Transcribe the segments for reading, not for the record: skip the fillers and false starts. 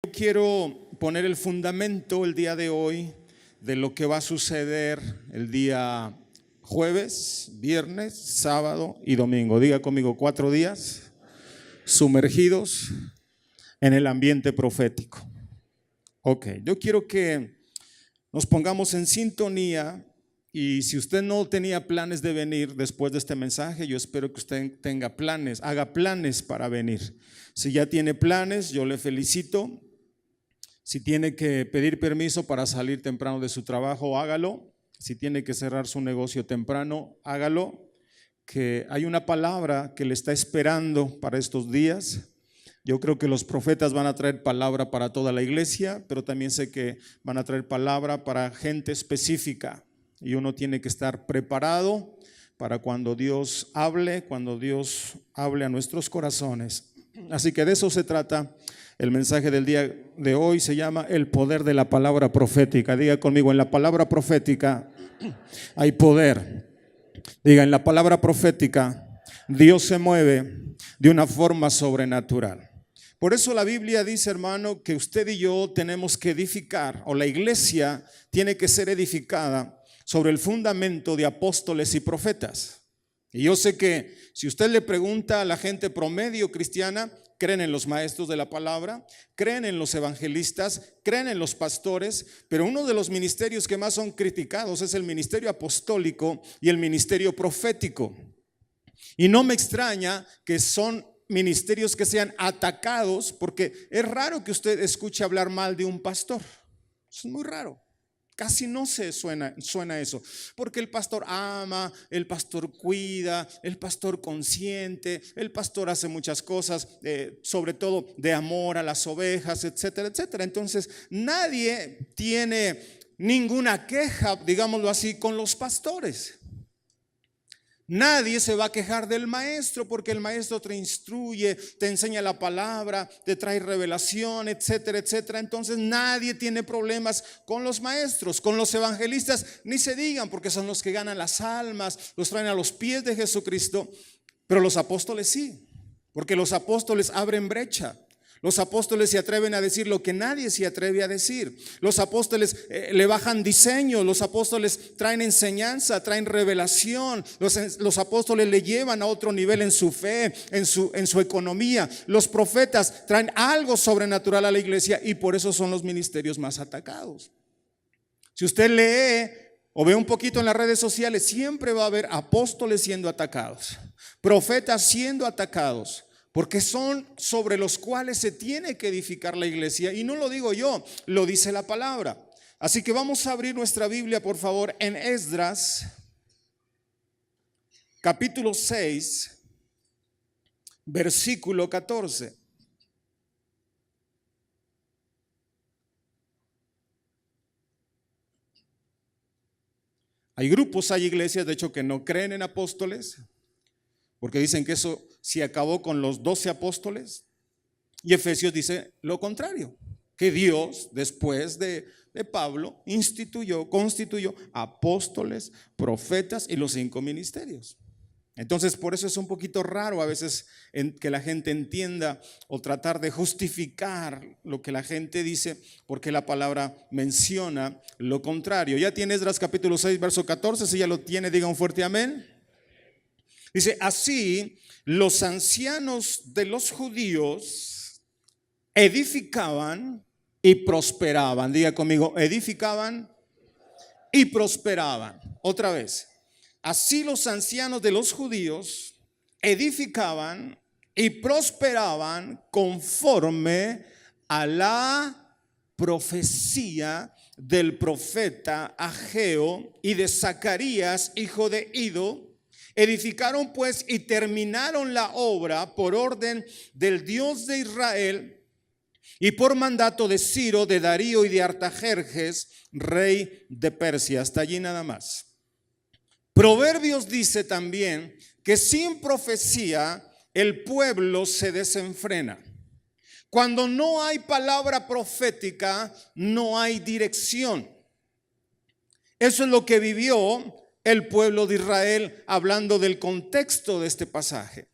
Yo quiero poner el fundamento el día de hoy de lo que va a suceder el día jueves, viernes, sábado y domingo. Diga conmigo, 4 días sumergidos en el ambiente profético. Ok, yo quiero que nos pongamos en sintonía. Y si usted no tenía planes de venir después de este mensaje, yo espero que usted tenga planes, haga planes para venir. Si ya tiene planes, yo le felicito. Si tiene que pedir permiso para salir temprano de su trabajo, hágalo. Si tiene que cerrar su negocio temprano, hágalo. Que hay una palabra que le está esperando para estos días. Yo creo que los profetas van a traer palabra para toda la iglesia, pero también sé que van a traer palabra para gente específica. Y uno tiene que estar preparado para cuando Dios hable a nuestros corazones. Así que de eso se trata. El mensaje del día de hoy se llama el poder de la palabra profética. Diga conmigo, en la palabra profética hay poder. Diga, en la palabra profética Dios se mueve de una forma sobrenatural. Por eso la Biblia dice, hermano, que usted y yo tenemos que edificar, o la iglesia tiene que ser edificada sobre el fundamento de apóstoles y profetas. Y yo sé que si usted le pregunta a la gente promedio cristiana, creen en los maestros de la palabra, creen en los evangelistas, creen en los pastores, pero uno de los ministerios que más son criticados es el ministerio apostólico y el ministerio profético. Y no me extraña que son ministerios que sean atacados, porque es raro que usted escuche hablar mal de un pastor. Es muy raro. Casi no se suena eso, porque el pastor ama, el pastor cuida, el pastor consiente, el pastor hace muchas cosas, sobre todo de amor a las ovejas, etcétera, etcétera. Entonces nadie tiene ninguna queja, digámoslo así, con los pastores. Nadie se va a quejar del maestro porque el maestro te instruye, te enseña la palabra, te trae revelación, etcétera, etcétera. Entonces nadie tiene problemas con los maestros. Con los evangelistas ni se digan, porque son los que ganan las almas, los traen a los pies de Jesucristo. Pero los apóstoles sí, porque los apóstoles abren brecha. Los apóstoles se atreven a decir lo que nadie se atreve a decir. Los apóstoles le bajan diseño. Los apóstoles traen enseñanza, traen revelación. Los apóstoles le llevan a otro nivel en su fe, en su economía. Los profetas traen algo sobrenatural a la iglesia y por eso son los ministerios más atacados. Si usted lee o ve un poquito en las redes sociales, siempre va a haber apóstoles siendo atacados, profetas siendo atacados. Porque son sobre los cuales se tiene que edificar la iglesia. Y no lo digo yo, lo dice la palabra. Así que vamos a abrir nuestra Biblia, por favor, en Esdras, capítulo 6, versículo 14. Hay grupos, hay iglesias, de hecho, que no creen en apóstoles, porque dicen que eso se acabó con los 12 apóstoles. Y Efesios dice lo contrario, que Dios después de Pablo constituyó apóstoles, profetas y los 5 ministerios. Entonces por eso es un poquito raro a veces que la gente entienda o tratar de justificar lo que la gente dice, porque la palabra menciona lo contrario. Ya tiene Esdras capítulo 6 verso 14, si ya lo tiene, diga un fuerte amén. Dice, así los ancianos de los judíos edificaban y prosperaban. Diga conmigo, edificaban y prosperaban. Otra vez, así los ancianos de los judíos edificaban y prosperaban conforme a la profecía del profeta Ageo y de Zacarías, hijo de Ido. Edificaron pues y terminaron la obra por orden del Dios de Israel y por mandato de Ciro, de Darío y de Artajerjes, rey de Persia. Hasta allí nada más. Proverbios dice también que sin profecía el pueblo se desenfrena. Cuando no hay palabra profética, no hay dirección. Eso es lo que vivió el pueblo de Israel, hablando del contexto de este pasaje.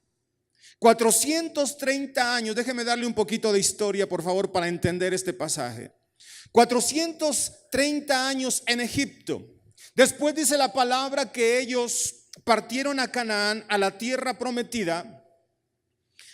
430 años, déjeme darle un poquito de historia, por favor, para entender este pasaje. 430 años en Egipto. Después dice la palabra que ellos partieron a Canaán, a la tierra prometida,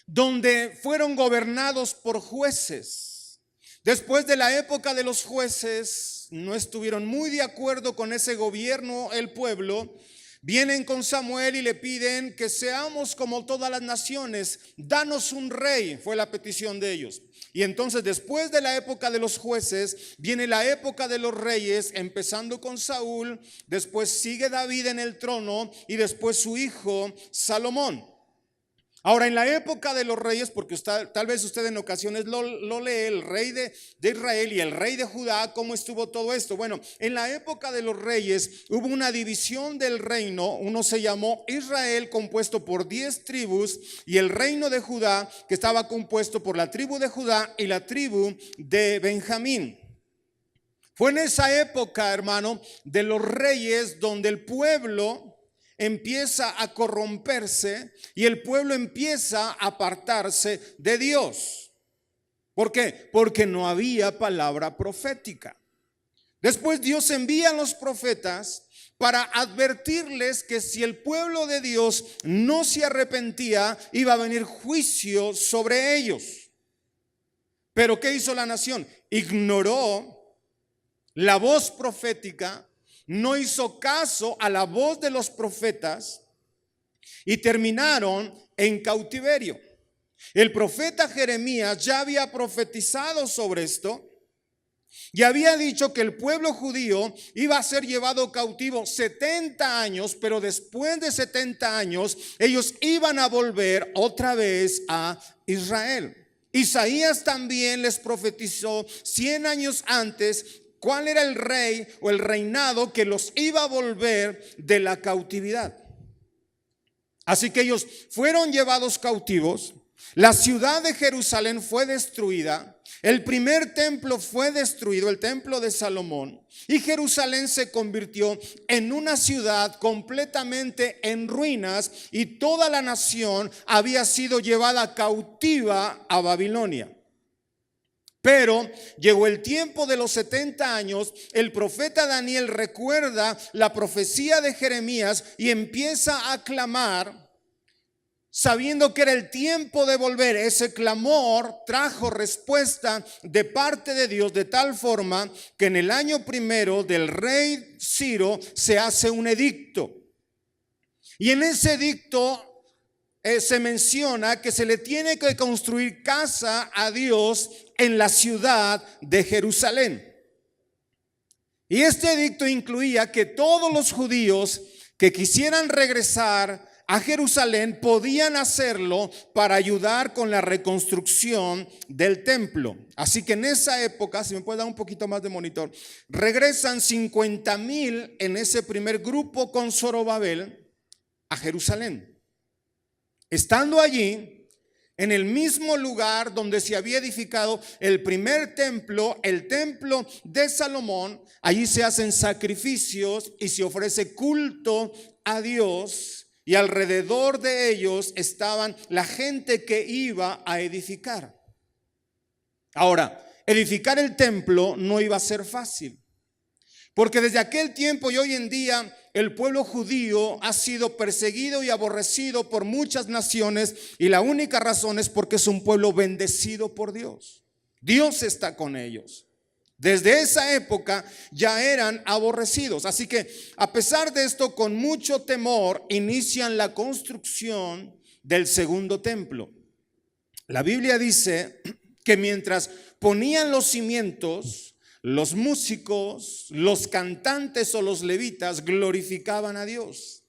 donde fueron gobernados por jueces. Después de la época de los jueces, no estuvieron muy de acuerdo con ese gobierno, el pueblo. Vienen con Samuel y le piden que seamos como todas las naciones, danos un rey, fue la petición de ellos. Y entonces después de la época de los jueces, viene la época de los reyes, empezando con Saúl, después sigue David en el trono y después su hijo Salomón. Ahora, en la época de los reyes, porque tal vez usted en ocasiones lo lee, el rey de Israel y el rey de Judá, ¿cómo estuvo todo esto? Bueno, en la época de los reyes hubo una división del reino. Uno se llamó Israel, compuesto por 10 tribus, y el reino de Judá, que estaba compuesto por la tribu de Judá y la tribu de Benjamín. Fue en esa época, hermano, de los reyes donde el pueblo empieza a corromperse y el pueblo empieza a apartarse de Dios. ¿Por qué? Porque no había palabra profética. Después Dios envía a los profetas para advertirles que si el pueblo de Dios no se arrepentía, iba a venir juicio sobre ellos. Pero ¿qué hizo la nación? Ignoró la voz profética, no hizo caso a la voz de los profetas y terminaron en cautiverio. El profeta Jeremías ya había profetizado sobre esto y había dicho que el pueblo judío iba a ser llevado cautivo 70 años, pero después de 70 años ellos iban a volver otra vez a Israel. Isaías también les profetizó 100 años antes cuál era el rey o el reinado que los iba a volver de la cautividad. Así que ellos fueron llevados cautivos. La ciudad de Jerusalén fue destruida. El primer templo fue destruido, el templo de Salomón. Y Jerusalén se convirtió en una ciudad completamente en ruinas y toda la nación había sido llevada cautiva a Babilonia. Pero llegó el tiempo de los 70 años, el profeta Daniel recuerda la profecía de Jeremías y empieza a clamar, sabiendo que era el tiempo de volver. Ese clamor trajo respuesta de parte de Dios, de tal forma que en el año primero del rey Ciro se hace un edicto. Y en ese edicto se menciona que se le tiene que construir casa a Dios en la ciudad de Jerusalén. Y este edicto incluía que todos los judíos que quisieran regresar a Jerusalén podían hacerlo para ayudar con la reconstrucción del templo. Así que en esa época, si me puede dar un poquito más de monitor, regresan 50,000 en ese primer grupo con Zorobabel a Jerusalén. Estando allí, en el mismo lugar donde se había edificado el primer templo, el templo de Salomón, allí se hacen sacrificios y se ofrece culto a Dios, y alrededor de ellos estaban la gente que iba a edificar. Ahora, edificar el templo no iba a ser fácil, porque desde aquel tiempo y hoy en día el pueblo judío ha sido perseguido y aborrecido por muchas naciones, y la única razón es porque es un pueblo bendecido por Dios. Dios está con ellos. Desde esa época ya eran aborrecidos. Así que a pesar de esto, con mucho temor inician la construcción del segundo templo. La Biblia dice que mientras ponían los cimientos, los músicos, los cantantes o los levitas glorificaban a Dios.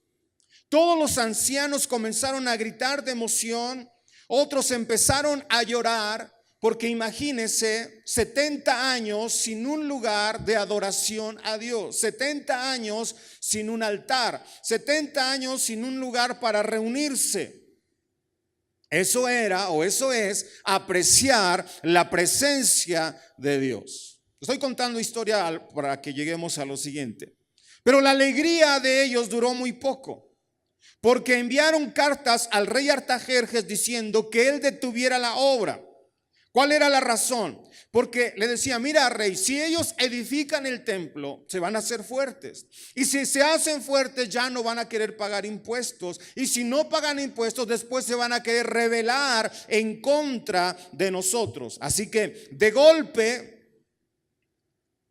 Todos los ancianos comenzaron a gritar de emoción, otros empezaron a llorar, porque imagínense 70 años sin un lugar de adoración a Dios, 70 años sin un altar, 70 años sin un lugar para reunirse. Eso era o eso es apreciar la presencia de Dios. Estoy contando historia para que lleguemos a lo siguiente. Pero la alegría de ellos duró muy poco. porque enviaron cartas al rey Artajerjes diciendo que él detuviera la obra. ¿Cuál era la razón? Porque le decía, mira rey, si ellos edifican el templo, se van a hacer fuertes. Y si se hacen fuertes, ya no van a querer pagar impuestos. Y si no pagan impuestos, después se van a querer rebelar en contra de nosotros. Así que de golpe,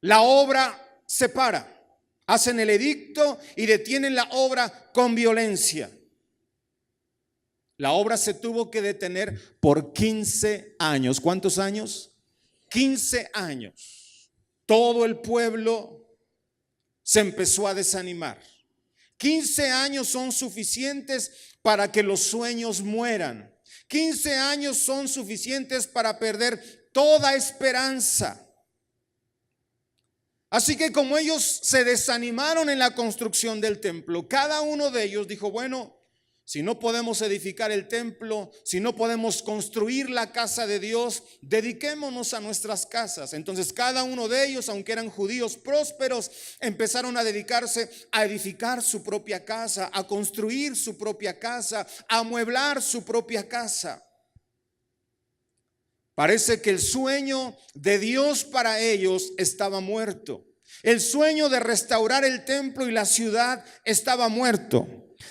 la obra se para. Hacen el edicto y detienen la obra con violencia. La obra se tuvo que detener por 15 años. ¿Cuántos años? 15 años. Todo el pueblo se empezó a desanimar. 15 años son suficientes para que los sueños mueran. 15 años son suficientes para perder toda esperanza. Así que como ellos se desanimaron en la construcción del templo, cada uno de ellos dijo, bueno, si no podemos edificar el templo, si no podemos construir la casa de Dios, dediquémonos a nuestras casas. Entonces cada uno de ellos, aunque eran judíos prósperos, empezaron a dedicarse a edificar su propia casa, a construir su propia casa, a amueblar su propia casa. Parece que el sueño de Dios para ellos estaba muerto. El sueño de restaurar el templo y la ciudad estaba muerto.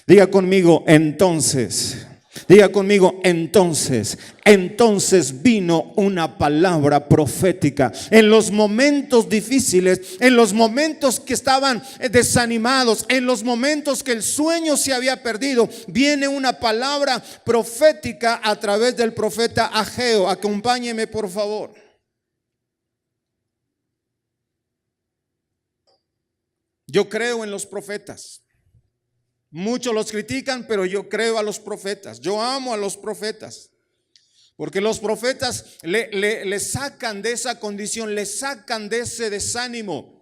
Diga conmigo, entonces. Diga conmigo, entonces. Entonces vino una palabra profética. En los momentos difíciles, en los momentos que estaban desanimados, en los momentos que el sueño se había perdido, viene una palabra profética a través del profeta Ageo. Acompáñeme, por favor. Yo creo en los profetas. Muchos los critican, pero yo creo a los profetas. Yo amo a los profetas. Porque los profetas le sacan de esa condición, le sacan de ese desánimo.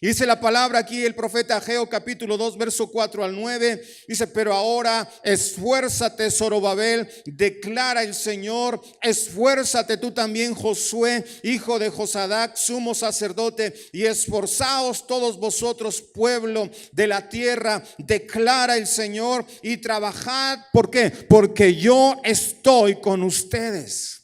Y dice la palabra aquí el profeta Ageo capítulo 2 verso 4 al 9. Dice, pero ahora esfuérzate Zorobabel, declara el Señor. Esfuérzate tú también Josué, hijo de Josadac, sumo sacerdote. Y esforzaos todos vosotros, pueblo de la tierra, declara el Señor. Y trabajad, ¿por qué? Porque yo estoy con ustedes.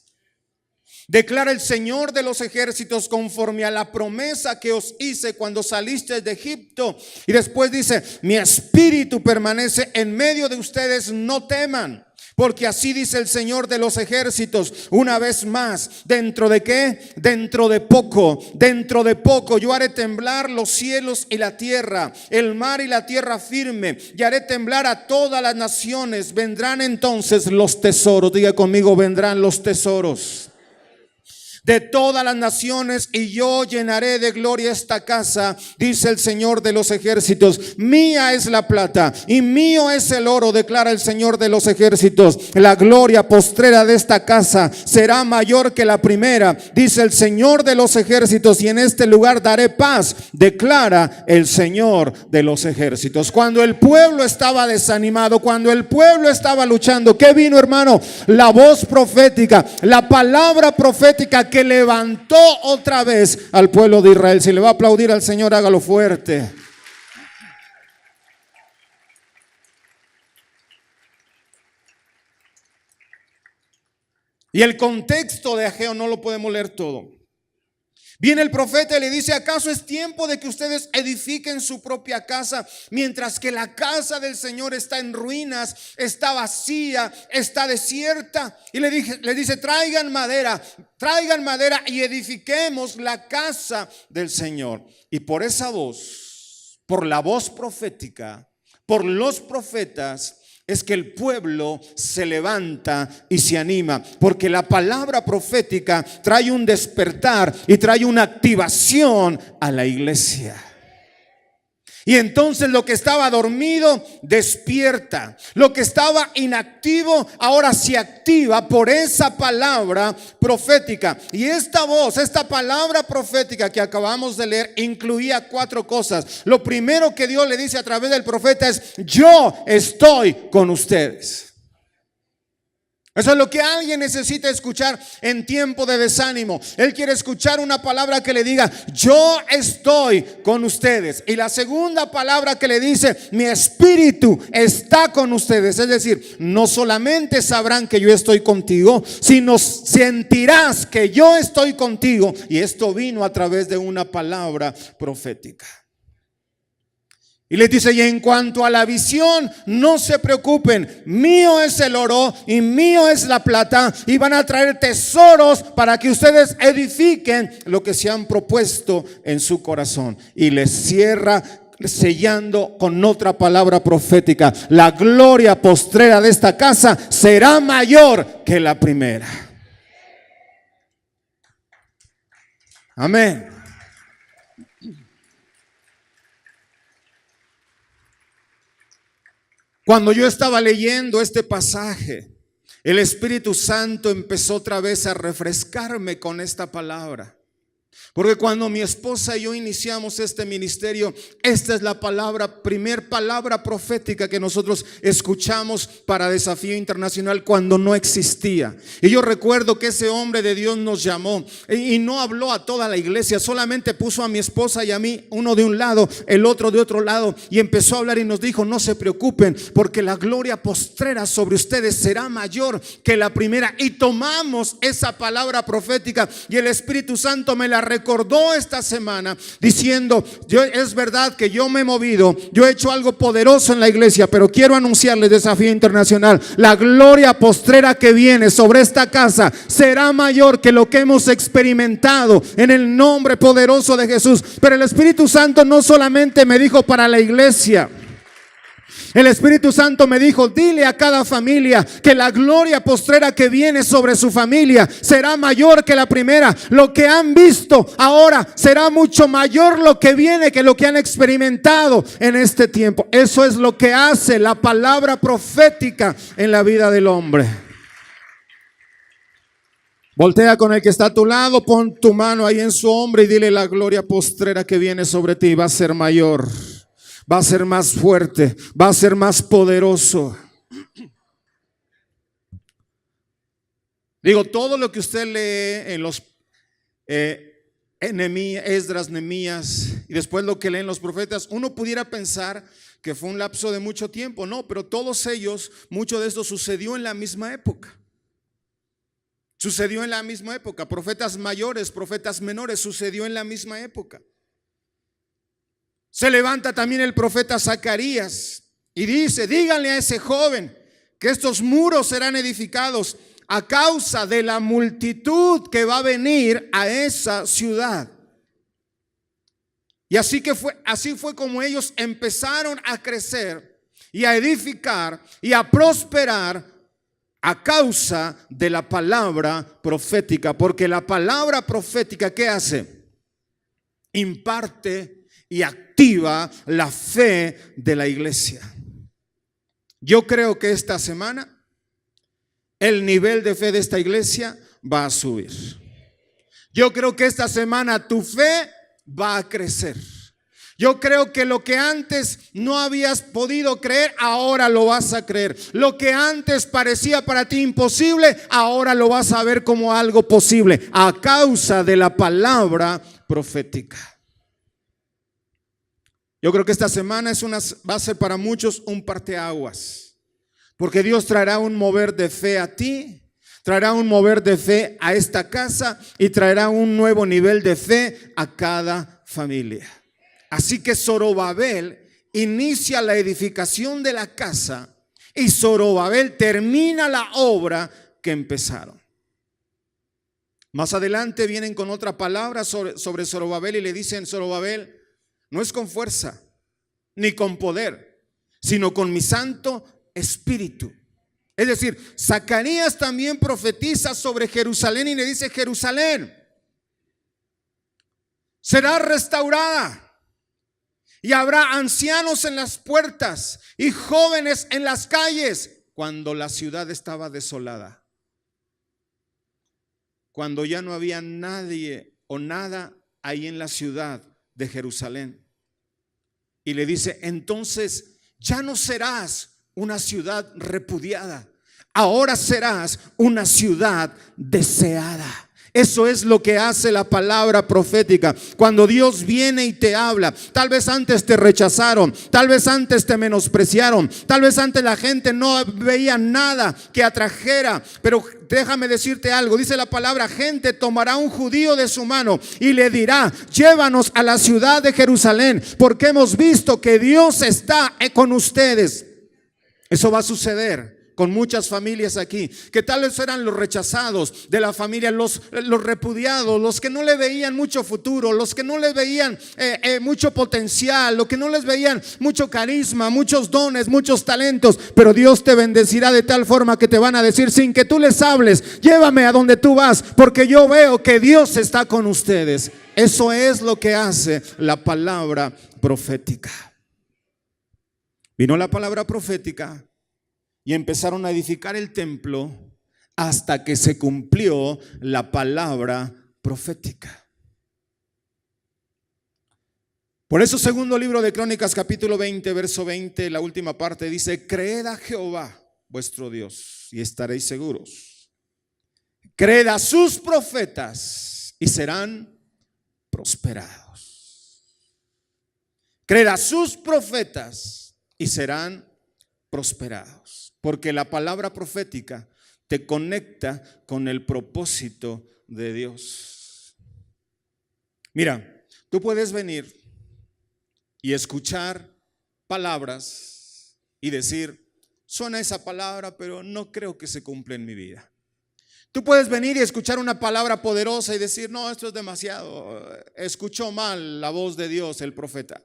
Declara el Señor de los ejércitos, conforme a la promesa que os hice cuando salisteis de Egipto. Y después dice, mi espíritu permanece en medio de ustedes, no teman. Porque así dice el Señor de los ejércitos, una vez más, ¿dentro de qué? Dentro de poco yo haré temblar los cielos y la tierra, el mar y la tierra firme, y haré temblar a todas las naciones. Vendrán entonces los tesoros. Diga conmigo, vendrán los tesoros de todas las naciones, y yo llenaré de gloria esta casa, dice el Señor de los ejércitos. Mía es la plata y mío es el oro, declara el Señor de los ejércitos. La gloria postrera de esta casa será mayor que la primera, dice el Señor de los ejércitos, y en este lugar daré paz, declara el Señor de los ejércitos. Cuando el pueblo estaba desanimado, cuando el pueblo estaba luchando, ¿qué vino, hermano? La voz profética, la palabra profética que levantó otra vez al pueblo de Israel. Si le va a aplaudir al Señor, hágalo fuerte. Y el contexto de Ageo no lo podemos leer todo. Viene el profeta y le dice, ¿acaso es tiempo de que ustedes edifiquen su propia casa, mientras que la casa del Señor está en ruinas, está vacía, está desierta? Y le dice, traigan madera y edifiquemos la casa del Señor. Y por esa voz, por la voz profética, por los profetas, es que el pueblo se levanta y se anima, porque la palabra profética trae un despertar y trae una activación a la iglesia. Y entonces lo que estaba dormido despierta, lo que estaba inactivo ahora se activa por esa palabra profética. Y esta voz, esta palabra profética que acabamos de leer, incluía 4 cosas. Lo primero que Dios le dice a través del profeta es: yo estoy con ustedes. Eso es lo que alguien necesita escuchar en tiempo de desánimo. Él quiere escuchar una palabra que le diga: yo estoy con ustedes. Y la segunda palabra que le dice: mi espíritu está con ustedes. Es decir, no solamente sabrán que yo estoy contigo, sino sentirás que yo estoy contigo. Y esto vino a través de una palabra profética. Y les dice: y en cuanto a la visión, no se preocupen, mío es el oro y mío es la plata, y van a traer tesoros para que ustedes edifiquen lo que se han propuesto en su corazón. Y les cierra sellando con otra palabra profética: la gloria postrera de esta casa será mayor que la primera. Amén. Cuando yo estaba leyendo este pasaje, el Espíritu Santo empezó otra vez a refrescarme con esta palabra. Porque cuando mi esposa y yo iniciamos este ministerio, esta es la primer palabra profética que nosotros escuchamos para Desafío Internacional cuando no existía. Y yo recuerdo que ese hombre de Dios nos llamó y no habló a toda la iglesia, solamente puso a mi esposa y a mí, uno de un lado, el otro de otro lado, y empezó a hablar y nos dijo: no se preocupen, porque la gloria postrera sobre ustedes será mayor que la primera. Y tomamos esa palabra profética y el Espíritu Santo me la recordó esta semana diciendo: es verdad que yo me he movido, yo he hecho algo poderoso en la iglesia, pero quiero anunciarles, Desafío Internacional, la gloria postrera que viene sobre esta casa será mayor que lo que hemos experimentado en el nombre poderoso de Jesús. Pero el Espíritu Santo no solamente me dijo para la iglesia. El Espíritu Santo me dijo: dile a cada familia que la gloria postrera que viene sobre su familia será mayor que la primera. Lo que han visto ahora será mucho mayor lo que viene que lo que han experimentado en este tiempo. Eso es lo que hace la palabra profética en la vida del hombre. Voltea con el que está a tu lado, pon tu mano ahí en su hombro y dile: la gloria postrera que viene sobre ti va a ser mayor. Va a ser más fuerte, va a ser más poderoso. Digo, todo lo que usted lee en los Esdras, Nehemías y después lo que leen los profetas, uno pudiera pensar que fue un lapso de mucho tiempo. No, pero todos ellos, mucho de esto sucedió en la misma época. Sucedió en la misma época. Profetas mayores, profetas menores, sucedió en la misma época. Se levanta también el profeta Zacarías y dice: díganle a ese joven que estos muros serán edificados a causa de la multitud que va a venir a esa ciudad. Y así fue como ellos empezaron a crecer y a edificar y a prosperar a causa de la palabra profética. Porque la palabra profética, ¿qué hace? Imparte y activa la fe de la iglesia. Yo creo que esta semana el nivel de fe de esta iglesia va a subir. Yo creo que esta semana tu fe va a crecer. Yo creo que lo que antes no habías podido creer, ahora lo vas a creer. Lo que antes parecía para ti imposible, ahora lo vas a ver como algo posible a causa de la palabra profética. Yo creo que esta semana va a ser para muchos un parteaguas, porque Dios traerá un mover de fe a ti, traerá un mover de fe a esta casa y traerá un nuevo nivel de fe a cada familia. Así que Zorobabel inicia la edificación de la casa y Zorobabel termina la obra que empezaron. Más adelante vienen con otra palabra sobre Zorobabel y le dicen: Zorobabel, no es con fuerza ni con poder, sino con mi Santo Espíritu. Es decir, Zacarías también profetiza sobre Jerusalén y le dice: Jerusalén será restaurada y habrá ancianos en las puertas y jóvenes en las calles. Cuando la ciudad estaba desolada, cuando ya no había nadie o nada ahí en la ciudad de Jerusalén. Y le dice: entonces ya no serás una ciudad repudiada, ahora serás una ciudad deseada. Eso es lo que hace la palabra profética. Cuando Dios viene y te habla, tal vez antes te rechazaron, tal vez antes te menospreciaron, tal vez antes la gente no veía nada que atrajera, pero déjame decirte algo, dice la palabra, gente tomará un judío de su mano y le dirá, llévanos a la ciudad de Jerusalén, porque hemos visto que Dios está con ustedes. Eso va a suceder con muchas familias aquí, que tal vez eran los rechazados de la familia, los repudiados, los que no le veían mucho futuro, los que no les veían mucho potencial, los que no les veían mucho carisma, muchos dones, muchos talentos. Pero Dios te bendecirá de tal forma que te van a decir sin que tú les hables, llévame a donde tú vas, porque yo veo que Dios está con ustedes. Eso es lo que hace la palabra profética. Vino la palabra profética y empezaron a edificar el templo hasta que se cumplió la palabra profética. Por eso, segundo libro de Crónicas, capítulo 20, verso 20, la última parte dice: creed a Jehová vuestro Dios y estaréis seguros. Creed a sus profetas y serán prosperados. Creed a sus profetas y serán prosperados. Porque la palabra profética te conecta con el propósito de Dios. Mira, tú puedes venir y escuchar palabras y decir, suena esa palabra, pero no creo que se cumpla en mi vida. Tú puedes venir y escuchar una palabra poderosa y decir, no, esto es demasiado, escuchó mal la voz de Dios, el profeta.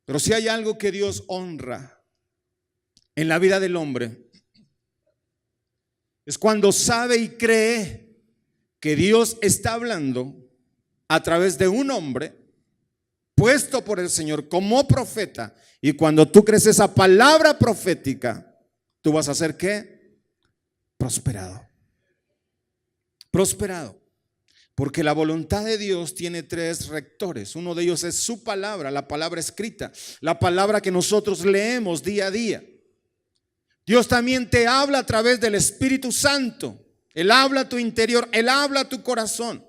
Pero si hay algo que Dios honra en la vida del hombre, es cuando sabe y cree que Dios está hablando a través de un hombre puesto por el Señor como profeta. Y cuando tú crees esa palabra profética, tú vas a ser ¿qué? Prosperado. Prosperado. Porque la voluntad de Dios tiene tres rectores. Uno de ellos es su palabra, la palabra escrita, la palabra que nosotros leemos día a día. Dios también te habla a través del Espíritu Santo. Él habla a tu interior, Él habla a tu corazón.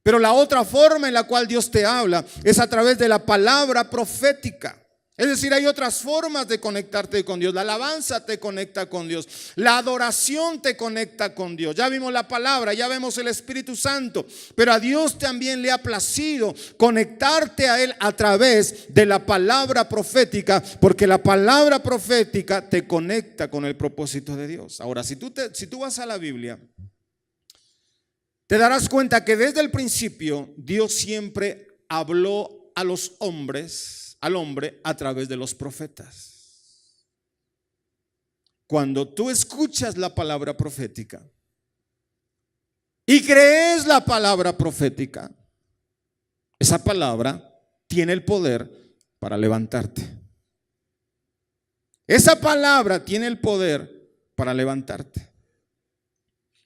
Pero la otra forma en la cual Dios te habla es a través de la palabra profética. Es decir, hay otras formas de conectarte con Dios. La alabanza te conecta con Dios. La adoración te conecta con Dios. Ya vimos la palabra, ya vemos el Espíritu Santo. Pero a Dios también le ha placido conectarte a Él a través de la palabra profética, porque la palabra profética te conecta con el propósito de Dios. Ahora, si tú vas a la Biblia, te darás cuenta que desde el principio Dios siempre habló a los hombres, al hombre a través de los profetas. Cuando tú escuchas la palabra profética y crees la palabra profética, esa palabra tiene el poder para levantarte. Esa palabra tiene el poder para levantarte.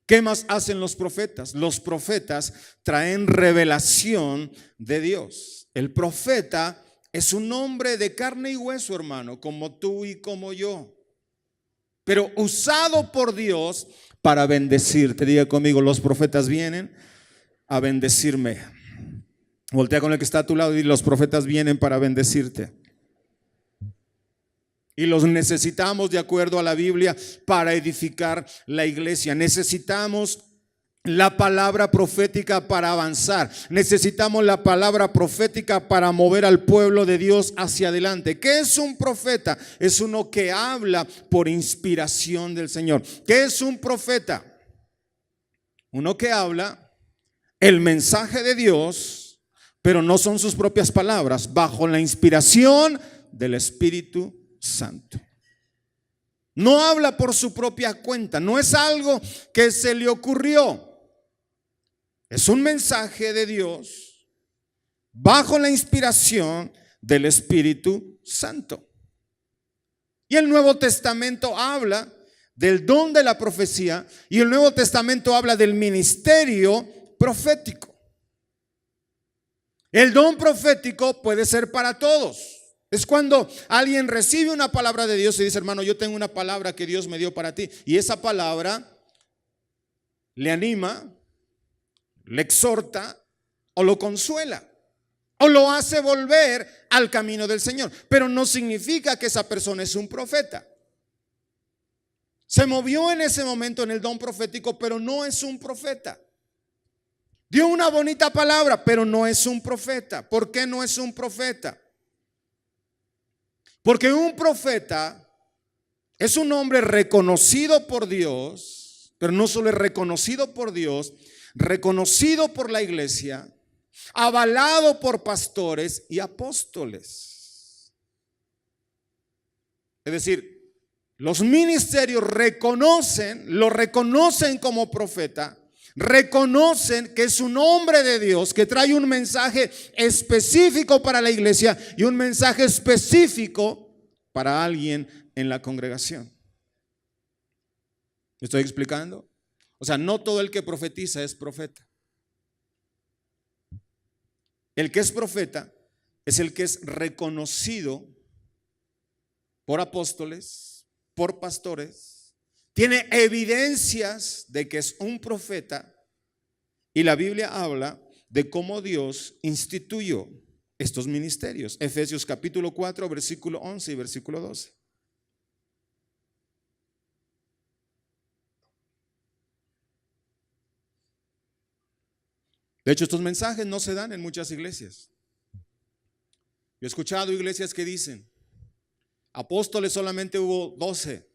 ¿Qué más hacen los profetas? Los profetas traen revelación de Dios. El profeta es un hombre de carne y hueso, hermano, como tú y como yo, pero usado por Dios para bendecirte. Diga conmigo, los profetas vienen a bendecirme. Voltea con el que está a tu lado y dile, los profetas vienen para bendecirte. Y los necesitamos de acuerdo a la Biblia para edificar la iglesia. Necesitamos la palabra profética para avanzar. Necesitamos la palabra profética para mover al pueblo de Dios hacia adelante. ¿Qué es un profeta? Es uno que habla por inspiración del Señor. ¿Qué es un profeta? Uno que habla el mensaje de Dios, pero no son sus propias palabras, bajo la inspiración del Espíritu Santo. No habla por su propia cuenta, no es algo que se le ocurrió. Es un mensaje de Dios bajo la inspiración del Espíritu Santo. Y el Nuevo Testamento habla del don de la profecía y el Nuevo Testamento habla del ministerio profético. El don profético puede ser para todos. Es cuando alguien recibe una palabra de Dios y dice: hermano, yo tengo una palabra que Dios me dio para ti. Y esa palabra le anima, le exhorta o lo consuela o lo hace volver al camino del Señor. Pero no significa que esa persona es un profeta. Se movió en ese momento en el don profético, pero no es un profeta. Dio una bonita palabra, pero no es un profeta. ¿Por qué no es un profeta? Porque un profeta es un hombre reconocido por Dios, pero no solo es reconocido por Dios, reconocido por la iglesia, avalado por pastores y apóstoles. Es decir, los ministerios lo reconocen como profeta, reconocen que es un hombre de Dios que trae un mensaje específico para la iglesia y un mensaje específico para alguien en la congregación. ¿Me estoy explicando? O sea, no todo el que profetiza es profeta. El que es profeta es el que es reconocido por apóstoles, por pastores, tiene evidencias de que es un profeta, y la Biblia habla de cómo Dios instituyó estos ministerios. Efesios capítulo 4, versículo 11 y versículo 12. De hecho, estos mensajes no se dan en muchas iglesias. Yo he escuchado iglesias que dicen: apóstoles solamente hubo 12,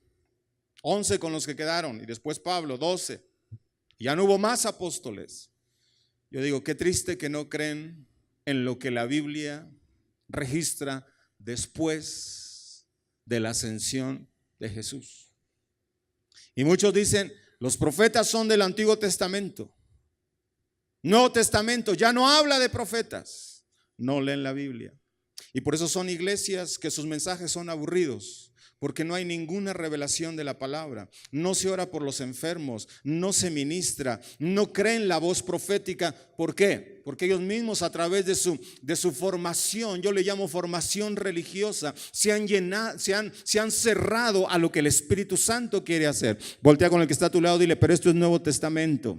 11 con los que quedaron, y después Pablo, 12. Ya no hubo más apóstoles. Yo digo, qué triste que no creen en lo que la Biblia registra después de la ascensión de Jesús. Y muchos dicen: los profetas son del Antiguo Testamento. Nuevo Testamento ya no habla de profetas. No leen la Biblia. Y por eso son iglesias que sus mensajes son aburridos, porque no hay ninguna revelación de la palabra. No se ora por los enfermos, no se ministra, no creen la voz profética. ¿Por qué? Porque ellos mismos, a través de su formación, yo le llamo formación religiosa, se han cerrado a lo que el Espíritu Santo quiere hacer. Voltea con el que está a tu lado, dile: pero esto es Nuevo Testamento.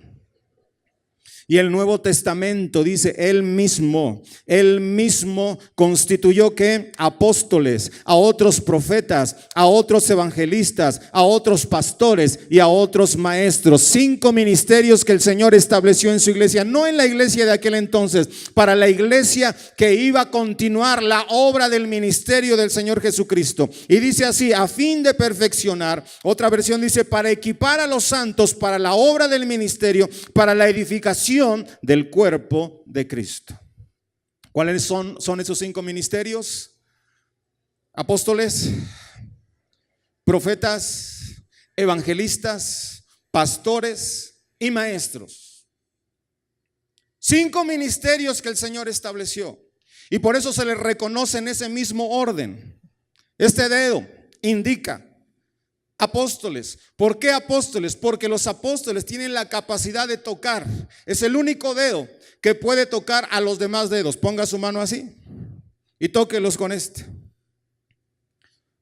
Y el Nuevo Testamento dice: Él mismo constituyó ¿qué? Apóstoles, a otros profetas, a otros evangelistas, a otros pastores y a otros maestros. 5 ministerios que el Señor estableció en su iglesia, no en la iglesia de aquel entonces, para la iglesia que iba a continuar la obra del ministerio del Señor Jesucristo. Y dice así: a fin de perfeccionar. Otra versión dice: para equipar a los santos para la obra del ministerio, para la edificación del cuerpo de Cristo. ¿Cuáles son esos 5 ministerios? Apóstoles, profetas, evangelistas, pastores y maestros. 5 ministerios que el Señor estableció, y por eso se les reconoce en ese mismo orden. Este dedo indica apóstoles. ¿Por qué apóstoles? Porque los apóstoles tienen la capacidad de tocar. Es el único dedo que puede tocar a los demás dedos. Ponga su mano así y tóquelos con este.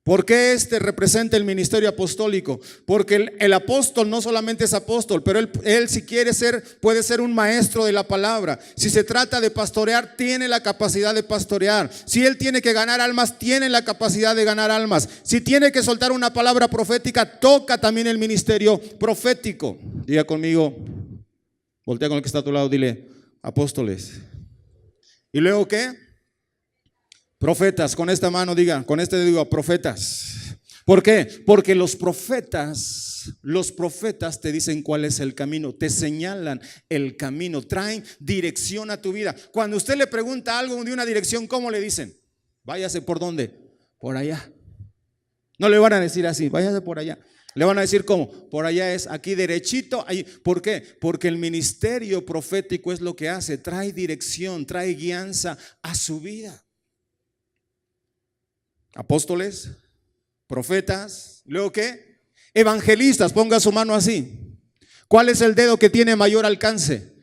¿Por qué este representa el ministerio apostólico? Porque el apóstol no solamente es apóstol, pero él si quiere puede ser un maestro de la palabra. Si se trata de pastorear, tiene la capacidad de pastorear. Si él tiene que ganar almas, tiene la capacidad de ganar almas. Si tiene que soltar una palabra profética, toca también el ministerio profético. Diga conmigo, voltea con el que está a tu lado, dile: apóstoles. ¿Y luego qué? Profetas. Con esta mano diga, con este digo: profetas. ¿Por qué? Porque los profetas te dicen cuál es el camino, te señalan el camino, traen dirección a tu vida. Cuando usted le pregunta algo de una dirección, ¿cómo le dicen? Váyase por dónde, por allá. No le van a decir así, váyase por allá. Le van a decir ¿cómo? Por allá es, aquí derechito. Ahí. ¿Por qué? Porque el ministerio profético es lo que hace, trae dirección, trae guianza a su vida. Apóstoles, profetas, ¿luego qué? Evangelistas. Ponga su mano así. ¿Cuál es el dedo que tiene mayor alcance?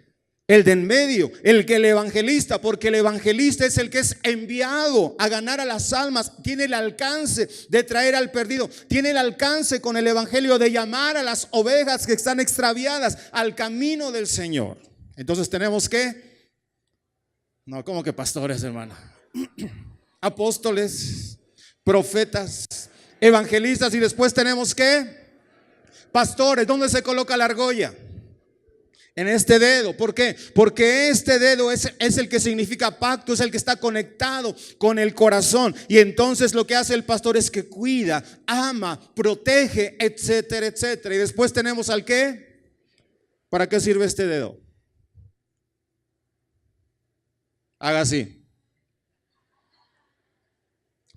El de en medio, el evangelista, porque el evangelista es el que es enviado a ganar a las almas, tiene el alcance de traer al perdido, tiene el alcance con el evangelio de llamar a las ovejas que están extraviadas al camino del Señor. Entonces tenemos que, no, como que pastores, hermano, apóstoles, profetas, evangelistas, y después tenemos que pastores. ¿Dónde se coloca la argolla? En este dedo. ¿Por qué? Porque este dedo es el que significa pacto, es el que está conectado con el corazón. Y entonces lo que hace el pastor es que cuida, ama, protege, etcétera, etcétera. Y después tenemos al ¿qué? ¿Para qué sirve este dedo? Haga así.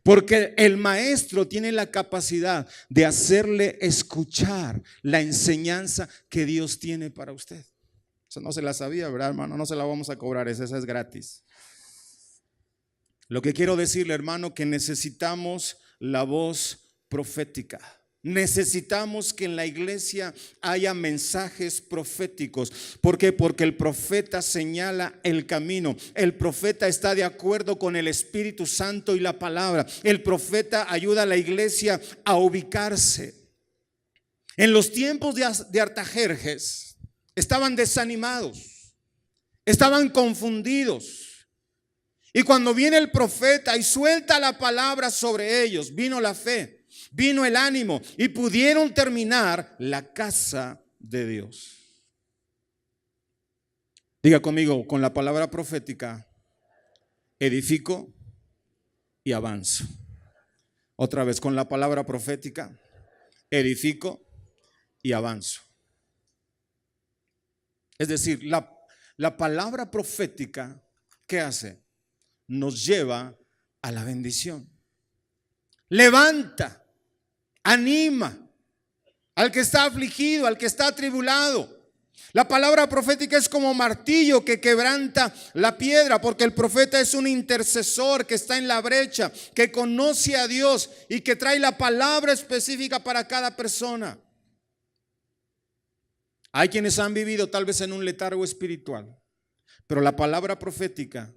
Porque el maestro tiene la capacidad de hacerle escuchar la enseñanza que Dios tiene para usted. Eso no se la sabía, ¿verdad, hermano? No se la vamos a cobrar, esa es gratis. Lo que quiero decirle, hermano, que necesitamos la voz profética. Necesitamos que en la iglesia haya mensajes proféticos. ¿Por qué? Porque el profeta señala el camino. El profeta está de acuerdo con el Espíritu Santo y la palabra. El profeta ayuda a la iglesia a ubicarse. En los tiempos de Artajerjes estaban desanimados, estaban confundidos. Y cuando viene el profeta y suelta la palabra sobre ellos, vino la fe, vino el ánimo y pudieron terminar la casa de Dios. Diga conmigo, con la palabra profética edifico y avanzo. Otra vez, con la palabra profética edifico y avanzo. Es decir, la palabra profética, ¿qué hace? Nos lleva a la bendición. Levanta, anima al que está afligido, al que está atribulado. La palabra profética es como martillo que quebranta la piedra, porque el profeta es un intercesor que está en la brecha, que conoce a Dios y que trae la palabra específica para cada persona. Hay quienes han vivido tal vez en un letargo espiritual, pero la palabra profética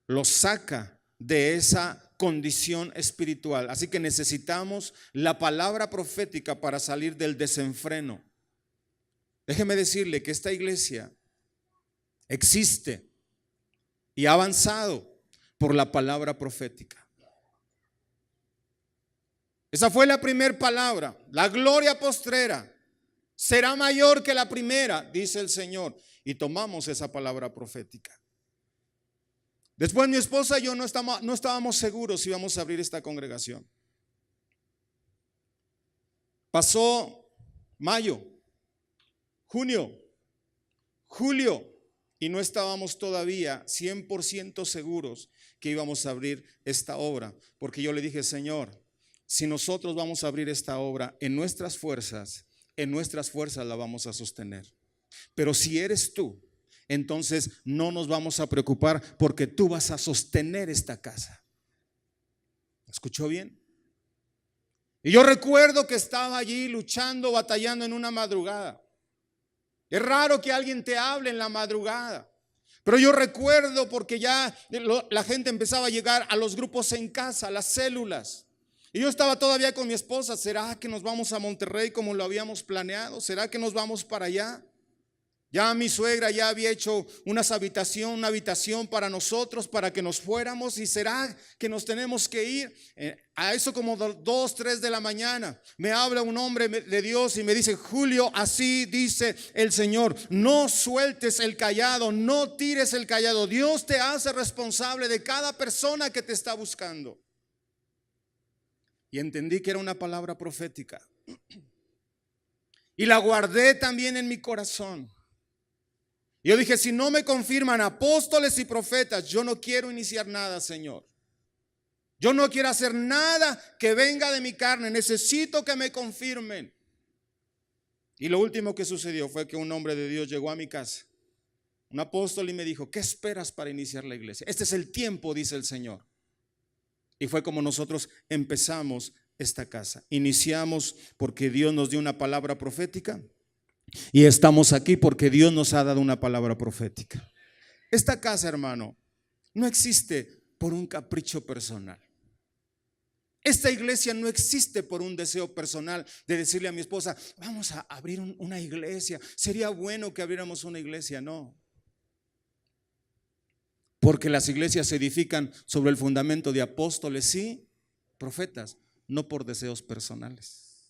los saca de esa condición espiritual. Así que necesitamos la palabra profética para salir del desenfreno. Déjeme decirle que esta iglesia existe y ha avanzado por la palabra profética. Esa fue la primera palabra. La gloria postrera será mayor que la primera, dice el Señor. Y tomamos esa palabra profética. Después mi esposa y yo no estábamos seguros si íbamos a abrir esta congregación. Pasó mayo, junio, julio y no estábamos todavía 100% seguros que íbamos a abrir esta obra. Porque yo le dije, Señor, si nosotros vamos a abrir esta obra en nuestras fuerzas la vamos a sostener. Pero si eres tú, entonces no nos vamos a preocupar porque tú vas a sostener esta casa. ¿Escuchó bien? Y yo recuerdo que estaba allí luchando, batallando en una madrugada. Es raro que alguien te hable en la madrugada, pero yo recuerdo porque ya la gente empezaba a llegar a los grupos en casa, a las células. Y yo estaba todavía con mi esposa. ¿Será que nos vamos a Monterrey como lo habíamos planeado? ¿Será que nos vamos para allá? Ya mi suegra ya había hecho una habitación para nosotros, para que nos fuéramos. ¿Y será que nos tenemos que ir? A eso como 2, 3 de la mañana me habla un hombre de Dios y me dice, Julio, así dice el Señor, no sueltes el cayado, no tires el cayado. Dios te hace responsable de cada persona que te está buscando. Y entendí que era una palabra profética. Y la guardé también en mi corazón. Yo dije, si no me confirman apóstoles y profetas, yo no quiero iniciar nada, Señor. Yo no quiero hacer nada que venga de mi carne. Necesito que me confirmen. Y lo último que sucedió fue que un hombre de Dios llegó a mi casa, un apóstol, y me dijo, ¿qué esperas para iniciar la iglesia? Este es el tiempo, dice el Señor. Y fue como nosotros empezamos esta casa. Iniciamos porque Dios nos dio una palabra profética. Y estamos aquí porque Dios nos ha dado una palabra profética. Esta casa, hermano, no existe por un capricho personal. Esta iglesia no existe por un deseo personal de decirle a mi esposa, vamos a abrir una iglesia, sería bueno que abriéramos una iglesia. No, porque las iglesias se edifican sobre el fundamento de apóstoles y profetas, no por deseos personales.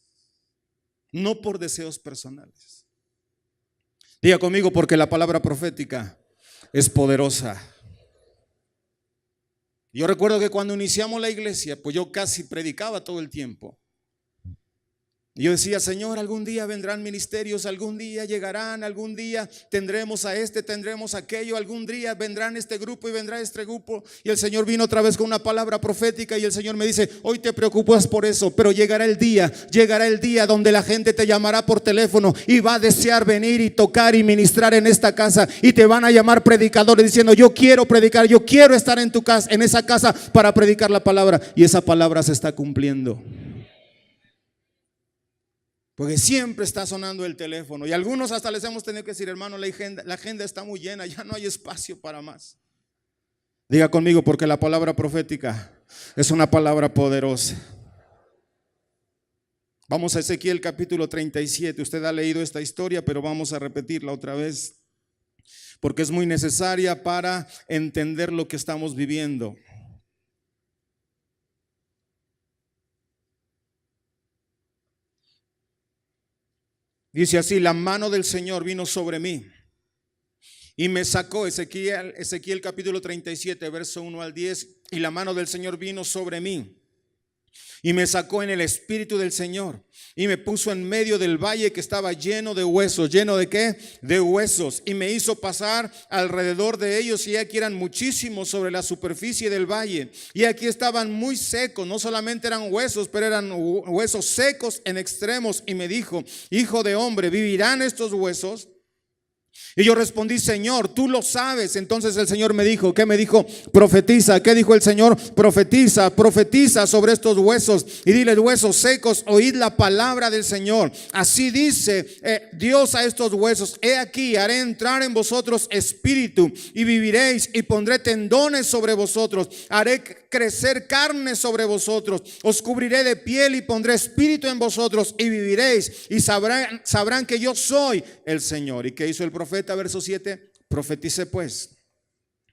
No por deseos personales. Diga conmigo, porque la palabra profética es poderosa. Yo recuerdo que cuando iniciamos la iglesia, pues yo casi predicaba todo el tiempo. Yo decía, Señor, algún día vendrán ministerios, algún día llegarán, algún día tendremos a este, tendremos aquello, algún día vendrán este grupo y vendrá este grupo. Y el Señor vino otra vez con una palabra profética y el Señor me dice, hoy te preocupas por eso, pero llegará el día donde la gente te llamará por teléfono y va a desear venir y tocar y ministrar en esta casa y te van a llamar predicadores diciendo, yo quiero predicar, yo quiero estar en tu casa, en esa casa para predicar la palabra. Y esa palabra se está cumpliendo. Porque siempre está sonando el teléfono. Y algunos hasta les hemos tenido que decir, hermano, la agenda está muy llena, ya no hay espacio para más. Diga conmigo, porque la palabra profética es una palabra poderosa. Vamos a Ezequiel capítulo 37. Usted ha leído esta historia, pero vamos a repetirla otra vez, porque es muy necesaria para entender lo que estamos viviendo. Dice así, la mano del Señor vino sobre mí y me sacó, Ezequiel capítulo 37, verso 1 al 10, y la mano del Señor vino sobre mí y me sacó en el espíritu del Señor y me puso en medio del valle que estaba lleno de huesos. ¿Lleno de qué? De huesos. Y me hizo pasar alrededor de ellos y aquí eran muchísimos sobre la superficie del valle. Y aquí estaban muy secos, no solamente eran huesos, pero eran huesos secos en extremos. Y me dijo, hijo de hombre, ¿vivirán estos huesos? Y yo respondí, Señor, tú lo sabes. Entonces el Señor me dijo, ¿qué me dijo? Profetiza. ¿Qué dijo el Señor? Profetiza, profetiza sobre estos huesos y dile, huesos secos, oíd la palabra del Señor. Así dice Dios a estos huesos, he aquí, haré entrar en vosotros espíritu y viviréis, y pondré tendones sobre vosotros, haré crecer carne sobre vosotros, os cubriré de piel y pondré espíritu en vosotros y viviréis, y sabrán que yo soy el Señor. ¿Y qué hizo el profeta? Verso 7, profeticé pues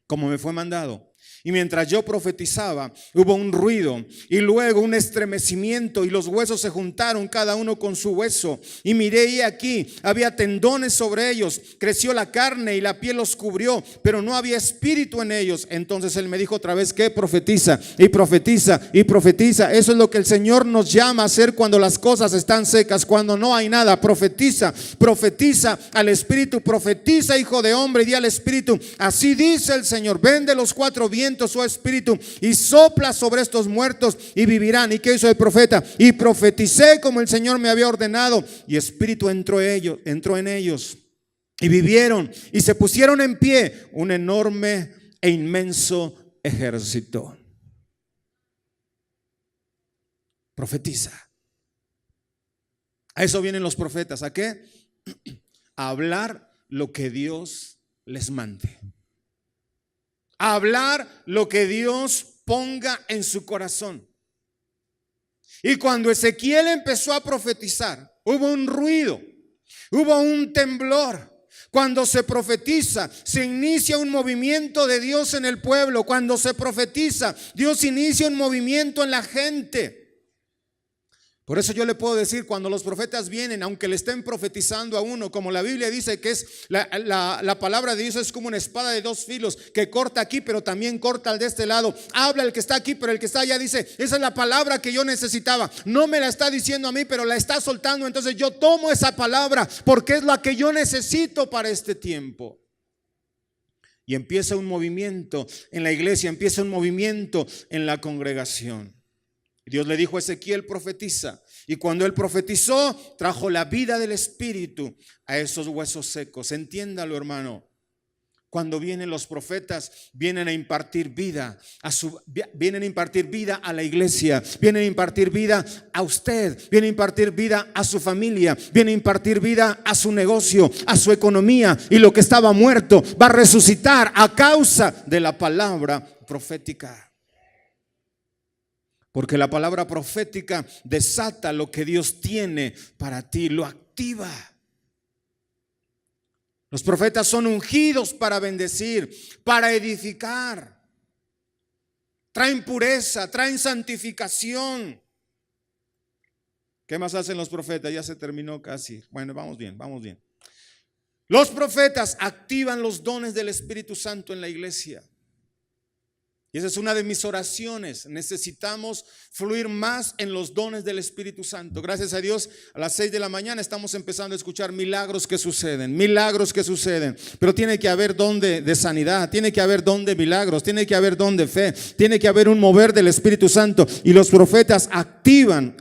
como me fue mandado. Y mientras yo profetizaba, hubo un ruido y luego un estremecimiento, y los huesos se juntaron cada uno con su hueso. Y miré y aquí había tendones sobre ellos, creció la carne y la piel los cubrió, pero no había espíritu en ellos. Entonces él me dijo otra vez que profetiza y profetiza y profetiza. Eso es lo que el Señor nos llama a hacer cuando las cosas están secas, cuando no hay nada. Profetiza, profetiza al espíritu, profetiza, hijo de hombre, y di al espíritu, así dice el Señor, ven de los cuatro vientos su espíritu y sopla sobre estos muertos y vivirán. ¿Y qué hizo el profeta? Y profeticé como el Señor me había ordenado, y espíritu entró en ellos y vivieron y se pusieron en pie un enorme e inmenso ejército. Profetiza. A eso vienen los profetas. ¿A qué? A hablar lo que Dios les mande. A hablar lo que Dios ponga en su corazón. Y cuando Ezequiel empezó a profetizar, hubo un ruido, hubo un temblor. Cuando se profetiza, se inicia un movimiento de Dios en el pueblo. Cuando se profetiza, Dios inicia un movimiento en la gente. Por eso yo le puedo decir, cuando los profetas vienen, aunque le estén profetizando a uno, como la Biblia dice que es la palabra de Dios es como una espada de dos filos, que corta aquí pero también corta al de este lado. Habla el que está aquí, pero el que está allá dice, esa es la palabra que yo necesitaba. No me la está diciendo a mí, pero la está soltando. Entonces yo tomo esa palabra porque es la que yo necesito para este tiempo. Y empieza un movimiento en la iglesia, empieza un movimiento en la congregación. Dios le dijo a Ezequiel, profetiza. Y cuando él profetizó, trajo la vida del espíritu a esos huesos secos. Entiéndalo, hermano. Cuando vienen los profetas, vienen a impartir vida vienen a impartir vida a la iglesia, vienen a impartir vida a usted, vienen a impartir vida a su familia, vienen a impartir vida a su negocio, a su economía, y lo que estaba muerto va a resucitar a causa de la palabra profética. Porque la palabra profética desata lo que Dios tiene para ti, lo activa. Los profetas son ungidos para bendecir, para edificar. Traen pureza, traen santificación. ¿Qué más hacen los profetas? Ya se terminó casi. Bueno, vamos bien, vamos bien. Los profetas activan los dones del Espíritu Santo en la iglesia. Y esa es una de mis oraciones. Necesitamos fluir más en los dones del Espíritu Santo. Gracias a Dios, a las 6 de la mañana estamos empezando a escuchar milagros que suceden. Pero tiene que haber don de sanidad, tiene que haber don de milagros, tiene que haber don de fe, tiene que haber un mover del Espíritu Santo. Y los profetas activan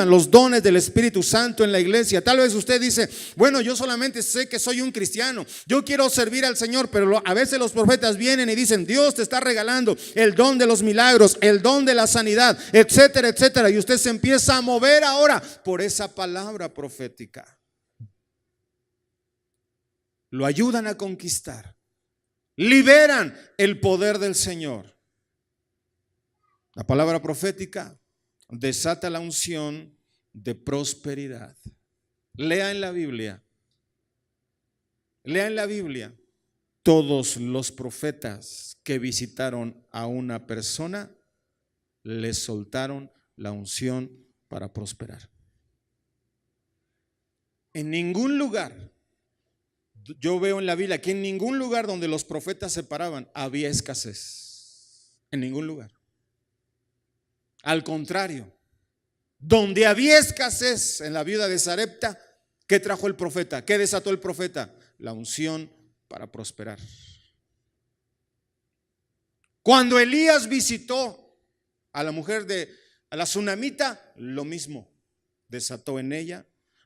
los dones del Espíritu Santo en la iglesia. Tal vez usted dice, bueno, yo solamente sé que soy un cristiano, yo quiero servir al Señor, pero a veces los profetas vienen y dicen, Dios te está regalando el don de los milagros, el don de la sanidad, etcétera, etcétera. Y usted se empieza a mover ahora por esa palabra profética. Lo ayudan a conquistar, liberan el poder del Señor. La palabra profética desata la unción de prosperidad. Lea en la Biblia. Todos los profetas que visitaron a una persona le soltaron la unción para prosperar. En ningún lugar, yo veo en la Biblia que en ningún lugar donde los profetas se paraban había escasez. En ningún lugar. Al contrario, donde había escasez, en la viuda de Sarepta, ¿qué trajo el profeta? ¿Qué desató el profeta? La unción para prosperar. Cuando Elías visitó a la mujer a la tsunamita, lo mismo, desató en ella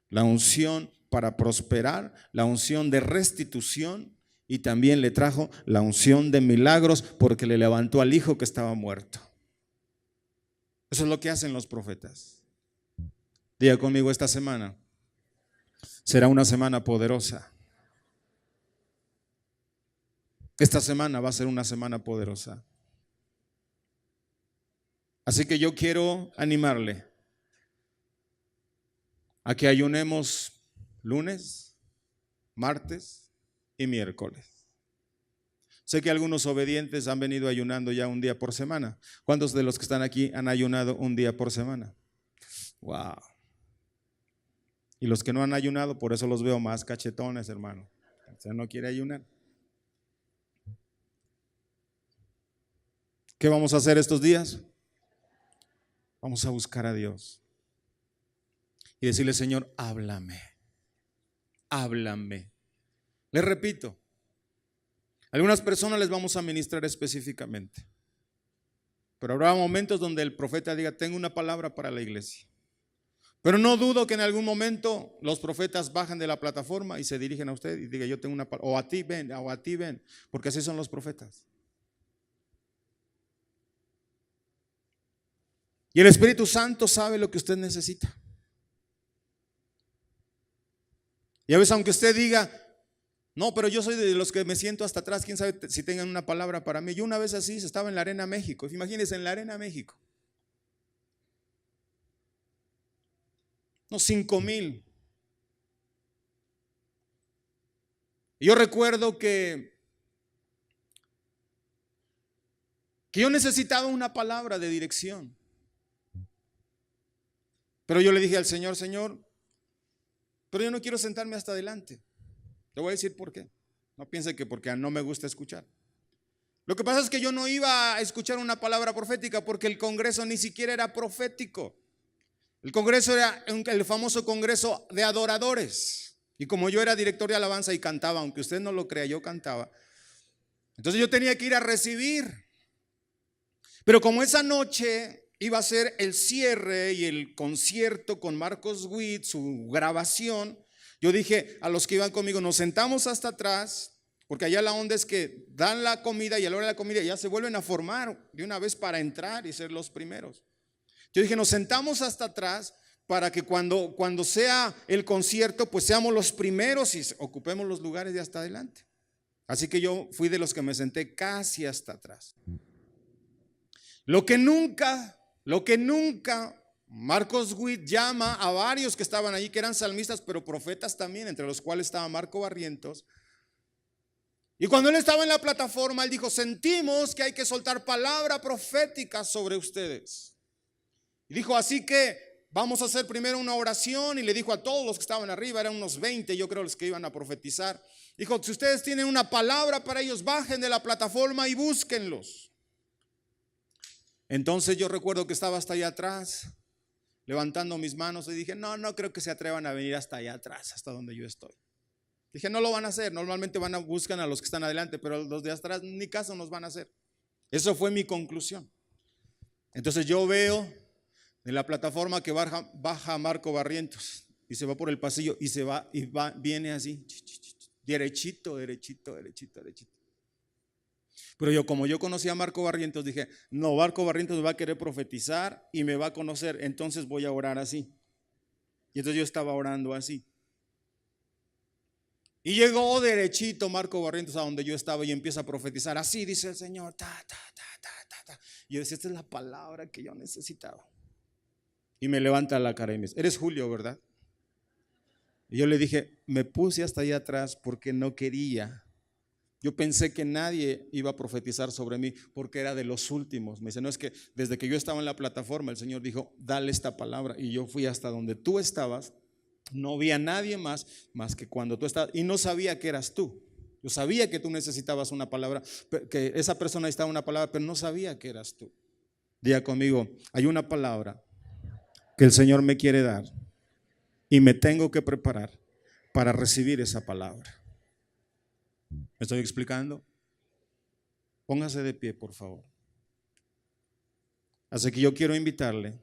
la unción para prosperar, la unción de restitución, y también le trajo la unción de milagros porque le levantó al hijo que estaba muerto. Eso es lo que hacen los profetas. Diga conmigo, esta semana será una semana poderosa. Esta semana va a ser una semana poderosa. Así que yo quiero animarle a que ayunemos lunes, martes y miércoles. Sé que algunos obedientes han venido ayunando ya un día por semana. ¿Cuántos de los que están aquí han ayunado un día por semana? Wow. Y los que no han ayunado, por eso los veo más cachetones, hermano. Usted no quiere ayunar. ¿Qué vamos a hacer estos días? Vamos a buscar a Dios y decirle, Señor, háblame. Les repito, a algunas personas les vamos a ministrar específicamente, pero habrá momentos donde el profeta diga, tengo una palabra para la iglesia. Pero no dudo que en algún momento los profetas bajan de la plataforma y se dirigen a usted y digan, yo tengo una palabra, o a ti ven, porque así son los profetas. Y el Espíritu Santo sabe lo que usted necesita. Y a veces, aunque usted diga, no, pero yo soy de los que me siento hasta atrás, quién sabe si tengan una palabra para mí. Yo una vez así estaba en la Arena México. Imagínense, en la Arena México. No, 5,000. Y yo recuerdo que yo necesitaba una palabra de dirección. Pero yo le dije al Señor, Señor, pero yo no quiero sentarme hasta adelante. Te voy a decir por qué. No piense que porque no me gusta escuchar. Lo que pasa es que yo no iba a escuchar una palabra profética porque el congreso ni siquiera era profético. El congreso era el famoso congreso de adoradores. Y como yo era director de alabanza y cantaba, aunque usted no lo crea, yo cantaba. Entonces yo tenía que ir a recibir. Pero como esa noche iba a ser el cierre y el concierto con Marcos Witt, su grabación, yo dije a los que iban conmigo, nos sentamos hasta atrás, Porque allá la onda es que dan la comida y a la hora de la comida ya se vuelven a formar de una vez para entrar y ser los primeros. Yo dije, nos sentamos hasta atrás para que cuando sea el concierto, pues seamos los primeros y ocupemos los lugares de hasta adelante. Así que yo fui de los que me senté casi hasta atrás. Lo que nunca Marcos Witt llama a varios que estaban allí, que eran salmistas, pero profetas también, entre los cuales estaba Marco Barrientos. Y cuando él estaba en la plataforma, él dijo, sentimos que hay que soltar palabra profética sobre ustedes. Y dijo, así que vamos a hacer primero una oración, y le dijo a todos los que estaban arriba, eran unos 20 yo creo los que iban a profetizar. Dijo, si ustedes tienen una palabra para ellos, bajen de la plataforma y búsquenlos. Entonces yo recuerdo que estaba hasta allá atrás, levantando mis manos, y dije, no creo que se atrevan a venir hasta allá atrás, hasta donde yo estoy. Dije, no lo van a hacer, normalmente buscan a los que están adelante, pero los de atrás ni caso nos van a hacer. Eso fue mi conclusión. Entonces yo veo en la plataforma que baja Marco Barrientos y se va por el pasillo y viene así, derechito. Pero como yo conocía a Marco Barrientos, dije, no, Marco Barrientos me va a querer profetizar y me va a conocer, entonces voy a orar así. Y entonces yo estaba orando así. Y llegó derechito Marco Barrientos a donde yo estaba y empieza a profetizar. Así dice el Señor. Y yo decía, esta es la palabra que yo necesitaba. Y me levanta la cara y me dice, eres Julio, ¿verdad? Y yo le dije, me puse hasta allá atrás porque no quería. Yo pensé que nadie iba a profetizar sobre mí porque era de los últimos. Me dice, no, es que desde que yo estaba en la plataforma, el Señor dijo, dale esta palabra. Y yo fui hasta donde tú estabas. No había nadie más que cuando tú estabas, y no sabía que eras tú. Yo sabía que tú necesitabas una palabra, que esa persona necesitaba una palabra, pero no sabía que eras tú. Diga conmigo, hay una palabra que el Señor me quiere dar y me tengo que preparar para recibir esa palabra. ¿Me estoy explicando? Póngase de pie, por favor. Así que yo quiero invitarle